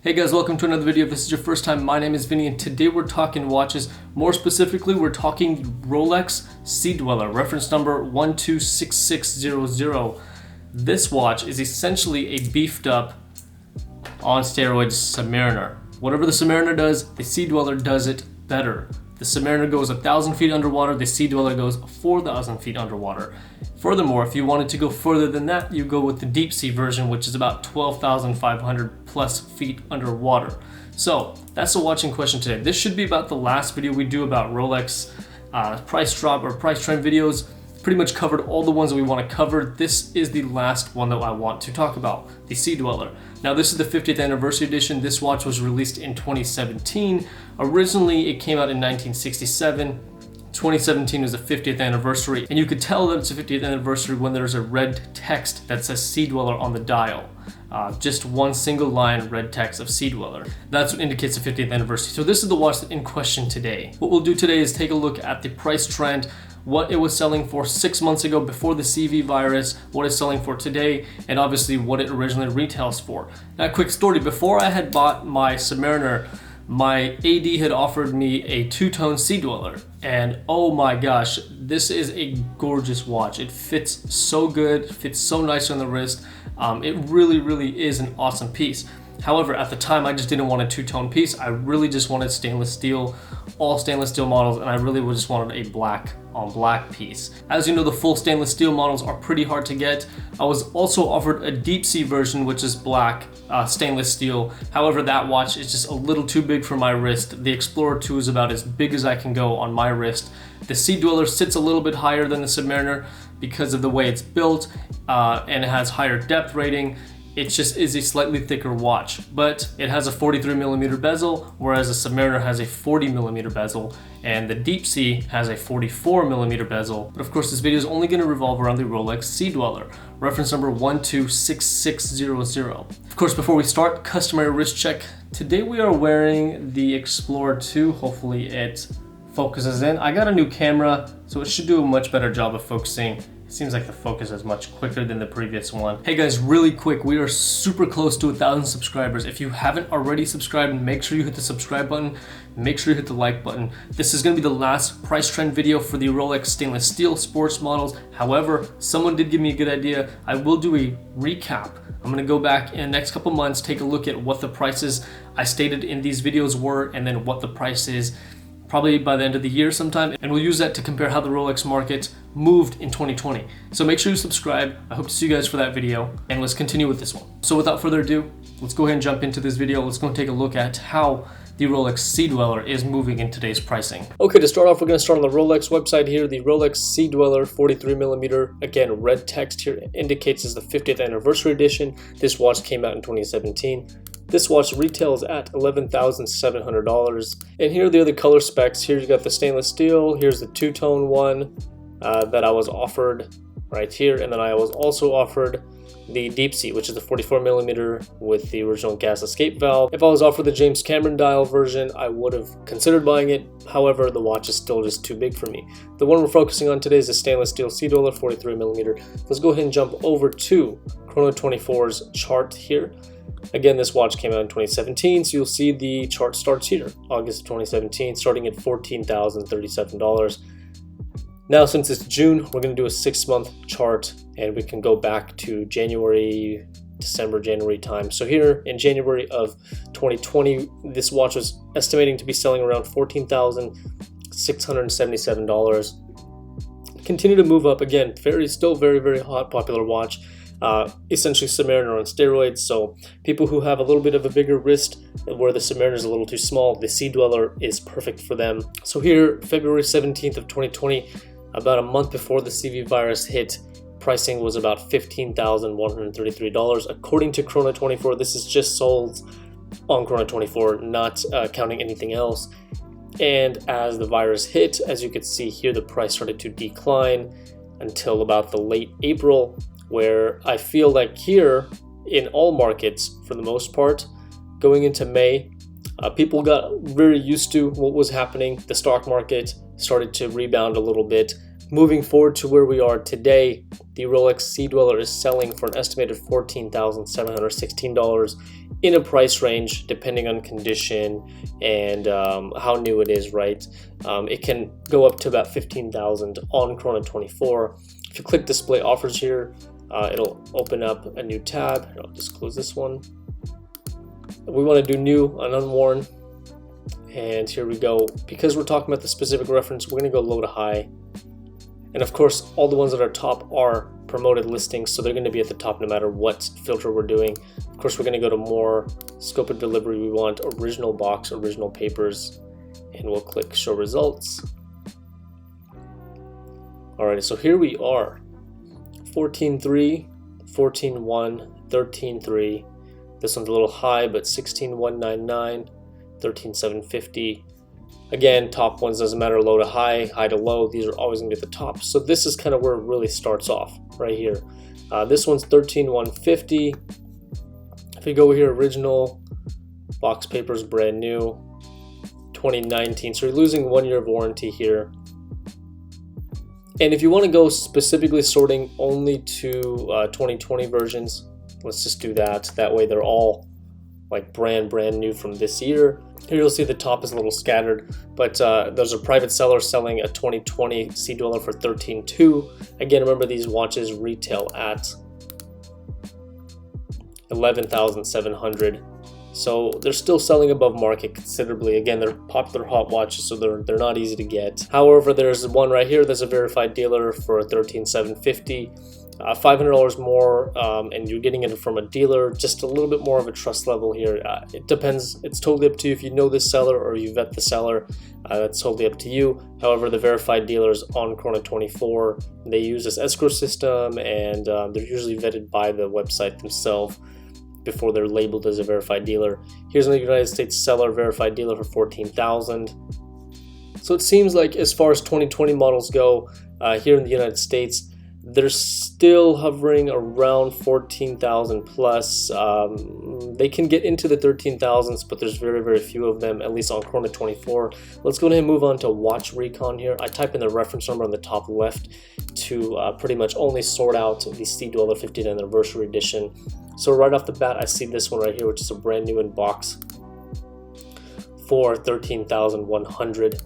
Hey guys, welcome to another video. If this is your first time, my name is Vinny and today we're talking watches. More specifically, we're talking Rolex Sea-Dweller, reference number 126600. This watch is essentially a beefed up on steroids Submariner. Whatever the Submariner does, the Sea-Dweller does it better. The Submariner goes 1,000 feet underwater, the Sea-Dweller goes 4,000 feet underwater. Furthermore, if you wanted to go further than that, you go with the deep sea version, which is about 12,500 plus feet underwater. So that's the watch in question today. This should be about the last video we do about Rolex price drop or price trend videos. Pretty much covered all the ones that we want to cover. This is the last one that I want to talk about, the Sea-Dweller. Now this is the 50th anniversary edition. This watch was released in 2017. Originally it came out in 1967. 2017 is the 50th anniversary, and you could tell that it's a 50th anniversary when there's a red text that says Sea-Dweller on the dial. Just one single line red text of Sea-Dweller. That's what indicates the 50th anniversary. So this is the watch in question today. What we'll do today is take a look at the price trend, what it was selling for 6 months ago before the CV virus, what it's selling for today, and obviously what it originally retails for. Now, a quick story. Before I had bought my Submariner, my AD had offered me a two-tone Sea-Dweller, and oh my gosh, this is a gorgeous watch. It fits so good, fits so nice on the wrist. It really is an awesome piece. However, at the time, I just didn't want a two-tone piece. I really just wanted stainless steel, all stainless steel models, and I really just wanted a black on black piece. As you know, the full stainless steel models are pretty hard to get. I was also offered a deep sea version, which is black stainless steel. However, that watch is just a little too big for my wrist. The Explorer 2 is about as big as I can go on my wrist. The Sea-Dweller sits a little bit higher than the Submariner because of the way it's built, and it has higher depth rating. It just is a slightly thicker watch, but it has a 43mm bezel, whereas the Submariner has a 40mm bezel, and the Deep Sea has a 44mm bezel. But of course, this video is only going to revolve around the Rolex Sea-Dweller, reference number 126600. Of course, before we start, customary wrist check. Today we are wearing the Explorer 2. Hopefully it focuses in. I got a new camera, so it should do a much better job of focusing. It seems like the focus is much quicker than the previous one. Hey guys, really quick, we are super close to 1,000 subscribers. If you haven't already subscribed, make sure you hit the subscribe button. Make sure you hit the like button. This is gonna be the last price trend video for the Rolex stainless steel sports models. However, someone did give me a good idea. I will do a recap. I'm gonna go back in the next couple months, take a look at what the prices I stated in these videos were, and then what the price is probably by the end of the year sometime, and we'll use that to compare how the Rolex market moved in 2020. So make sure you subscribe. I hope to see you guys for that video, and let's continue with this one. So without further ado, let's go ahead and jump into this video. Let's go and take a look at how the Rolex Sea-Dweller is moving in today's pricing. Okay, to start off, we're gonna start on the Rolex website here. The Rolex Sea-Dweller 43mm, again, red text here indicates it's the 50th anniversary edition. This watch came out in 2017. This watch retails at $11,700. And here are the other color specs. Here you got the stainless steel. Here's the two-tone one that I was offered right here. And then I was also offered the deep sea, which is the 44mm with the original gas escape valve. If I was offered the James Cameron dial version, I would have considered buying it. However, the watch is still just too big for me. The one we're focusing on today is the stainless steel Sea-Dweller 43mm. Let's go ahead and jump over to Chrono 24's chart here. Again, this watch came out in 2017, so you'll see the chart starts here, August of 2017, starting at $14,037. Now, since it's June, we're going to do a 6-month chart, and we can go back to January, December, January time. So here in January of 2020, this watch was estimating to be selling around $14,677. Continue to move up again. Still very hot, popular watch. Essentially Submariner on steroids, so people who have a little bit of a bigger wrist where the Submariner is a little too small, the Sea-Dweller is perfect for them. So here, February 17th of 2020, about a month before the CV virus hit, pricing was about $15,133. According to Chrono 24, this is just sold on Chrono 24, not counting anything else. And as the virus hit, as you can see here, the price started to decline until about the late April, where I feel like here in all markets, for the most part, going into May, people got very used to what was happening. The stock market started to rebound a little bit. Moving forward to where we are today, the Rolex Sea-Dweller is selling for an estimated $14,716. in a price range depending on condition and how new it is, right? It can go up to about 15,000 on Chrono 24. If you click display offers here, it'll open up a new tab. I'll just close this one. We want to do new and unworn, and here we go. Because we're talking about the specific reference, we're going to go low to high. And of course, all the ones that are top are promoted listings, so they're going to be at the top no matter what filter we're doing. Of course, we're going to go to more, scope of delivery, we want original box, original papers, and we'll click show results. Alright, so here we are, 14.3, 14.1, 13.3. This one's a little high, but 16.199, 13.750. Again, top ones doesn't matter, low to high, high to low, these are always going to be at the top. So this is kind of where it really starts off, right here. This one's 13.150. If we go here, original, box papers, brand new, 2019. So you're losing 1 year of warranty here. And if you want to go specifically sorting only to 2020 versions, let's just do that. That way they're all like brand new from this year. Here you'll see the top is a little scattered, but there's a private seller selling a 2020 Sea-Dweller for 13.2. Again, remember these watches retail at 11,700. So they're still selling above market considerably. Again, they're popular hot watches, so they're not easy to get. However, there's one right here that's a verified dealer for 13,750. $500 more, and you're getting it from a dealer. Just a little bit more of a trust level here. It depends. It's totally up to you if you know this seller or you vet the seller. That's totally up to you. However, the verified dealers on Chrono 24, they use this escrow system, and they're usually vetted by the website themselves before they're labeled as a verified dealer. Here's a United States seller, verified dealer for 14,000. So it seems like as far as 2020 models go, here in the United States, they're still hovering around 14,000 plus. They can get into the 13,000s, but there's very few of them, at least on Chrono 24. Let's go ahead and move on to Watch Recon here. I type in the reference number on the top left to pretty much only sort out the Sea-Dweller 50th Anniversary Edition. So right off the bat, I see this one right here, which is a brand new in box for 13,100.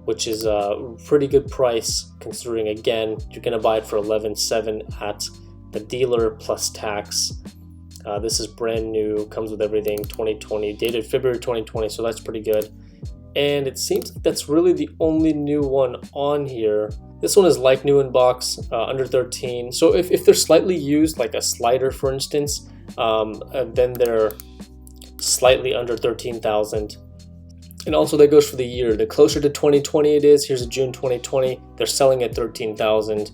Which is a pretty good price considering, again, you're going to buy it for 11.7 at the dealer plus tax. This is brand new, comes with everything, 2020, dated February 2020, so that's pretty good. And it seems like that's really the only new one on here. This one is like new in box, under 13. So if they're slightly used, like a slider for instance, then they're slightly under 13,000. And also that goes for the year. The closer to 2020 it is, here's a June 2020, they're selling at 13,000.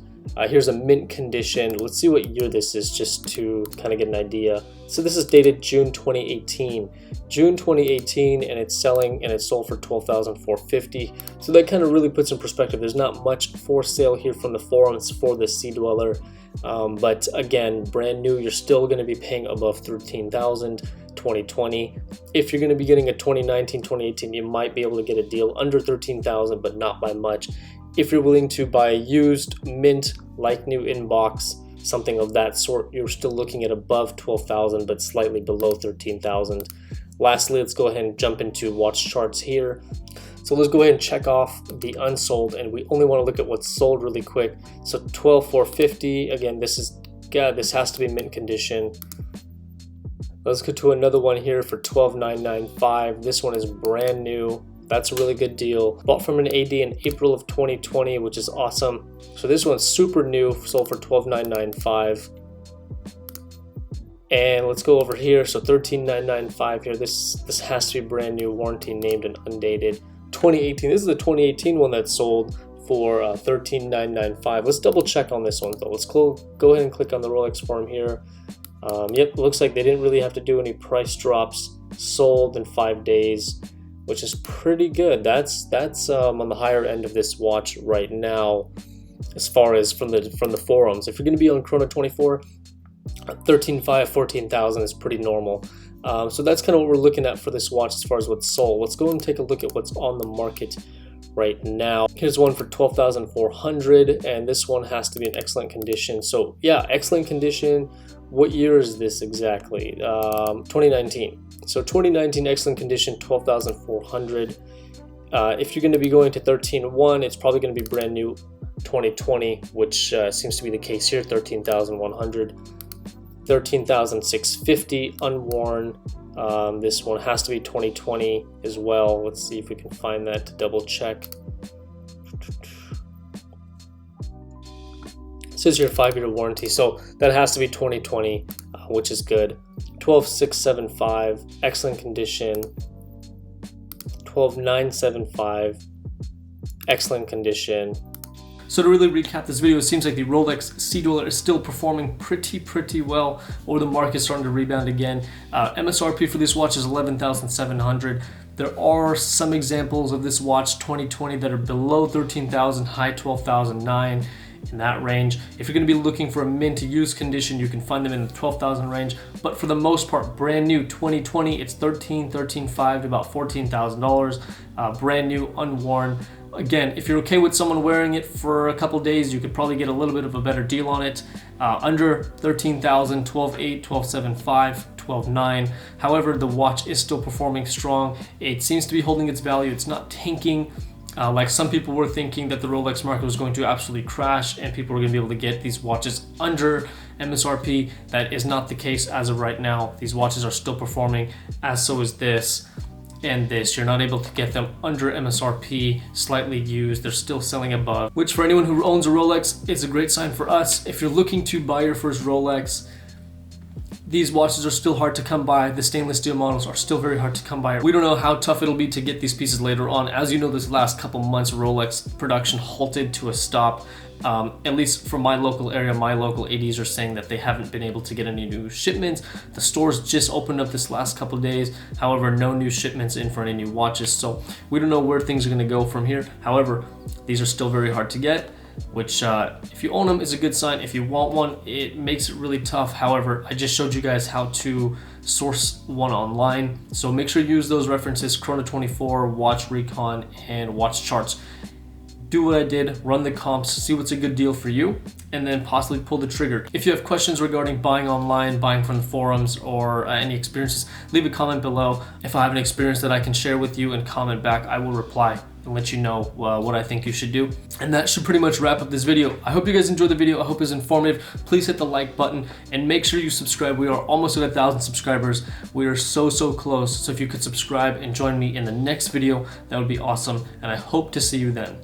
Here's a mint condition. Let's see what year this is just to kind of get an idea. So this is dated June 2018. June 2018, and it's selling and it's sold for 12,450. So that kind of really puts in perspective. There's not much for sale here from the forums for the Sea-Dweller. But again, brand new, you're still going to be paying above 13,000. 2020. If you're going to be getting a 2019, 2018, you might be able to get a deal under 13,000, but not by much. If you're willing to buy a used mint, like new in box, something of that sort, you're still looking at above 12,000, but slightly below 13,000. Lastly, let's go ahead and jump into watch charts here. So let's go ahead and check off the unsold, and we only want to look at what's sold really quick. So 12,450. Again, this has to be mint condition. Let's go to another one here for 12,995. This one is brand new. That's a really good deal. Bought from an AD in April of 2020, which is awesome. So this one's super new, sold for 12,995. And let's go over here. So 13,995 here. This has to be brand new, warranty named and undated. 2018. This is the 2018 one that sold for 13,995. Let's double check on this one though. Let's go ahead and click on the Rolex forum here. Yep, looks like they didn't really have to do any price drops. Sold in 5 days, which is pretty good. That's on the higher end of this watch right now, as far as from the forums. If you're going to be on Chrono 24, 13,500, 14,000 is pretty normal. So that's kind of what we're looking at for this watch as far as what's sold. Let's go and take a look at what's on the market right now. Here's one for 12,400, and this one has to be in excellent condition. So yeah, excellent condition. What year is this exactly? 2019. So 2019 excellent condition, 12,400. If you're going to be going to 13.1, it's probably going to be brand new 2020, which seems to be the case here, 13,100. 13,650 unworn. This one has to be 2020 as well. Let's see if we can find that to double check. It says here 5-year warranty, so that has to be 2020, which is good. 12,675, excellent condition. 12,975, excellent condition. So to really recap this video, it seems like the Rolex Sea-Dweller is still performing pretty well, or the market is starting to rebound again. MSRP for this watch is 11,700. There are some examples of this watch 2020 that are below 13,000, high 12,009, in that range. If you're going to be looking for a mint to use condition, you can find them in the 12,000 range, but for the most part, brand new 2020, it's 13,500 to about $14,000, brand new, unworn. Again, if you're okay with someone wearing it for a couple days, you could probably get a little bit of a better deal on it. Under 13,000, 12,800, 12,750, 12,900. However, the watch is still performing strong. It seems to be holding its value. It's not tanking. Like some people were thinking that the Rolex market was going to absolutely crash and people were going to be able to get these watches under MSRP. That is not the case as of right now. These watches are still performing, as so is this and this. You're not able to get them under MSRP, slightly used. They're still selling above, which for anyone who owns a Rolex is a great sign for us. If you're looking to buy your first Rolex, these watches are still hard to come by. The stainless steel models are still very hard to come by. We don't know how tough it'll be to get these pieces later on. As you know, this last couple months, Rolex production halted to a stop. At least for my local area, my local ADs are saying that they haven't been able to get any new shipments. The stores just opened up this last couple of days. However, no new shipments in for any new watches. So we don't know where things are going to go from here. However, these are still very hard to get, which if you own them is a good sign. If you want one, it makes it really tough. However, I just showed you guys how to source one online. So make sure you use those references, Chrono24, Watch Recon, and Watch Charts. Do what I did, run the comps, see what's a good deal for you, and then possibly pull the trigger. If you have questions regarding buying online, buying from the forums, or any experiences, leave a comment below. If I have an experience that I can share with you and comment back, I will reply and let you know what I think you should do. And that should pretty much wrap up this video. I hope you guys enjoyed the video. I hope it's informative. Please hit the like button and make sure you subscribe. We are almost at 1,000 subscribers. We are so close. So if you could subscribe and join me in the next video, that would be awesome. And I hope to see you then.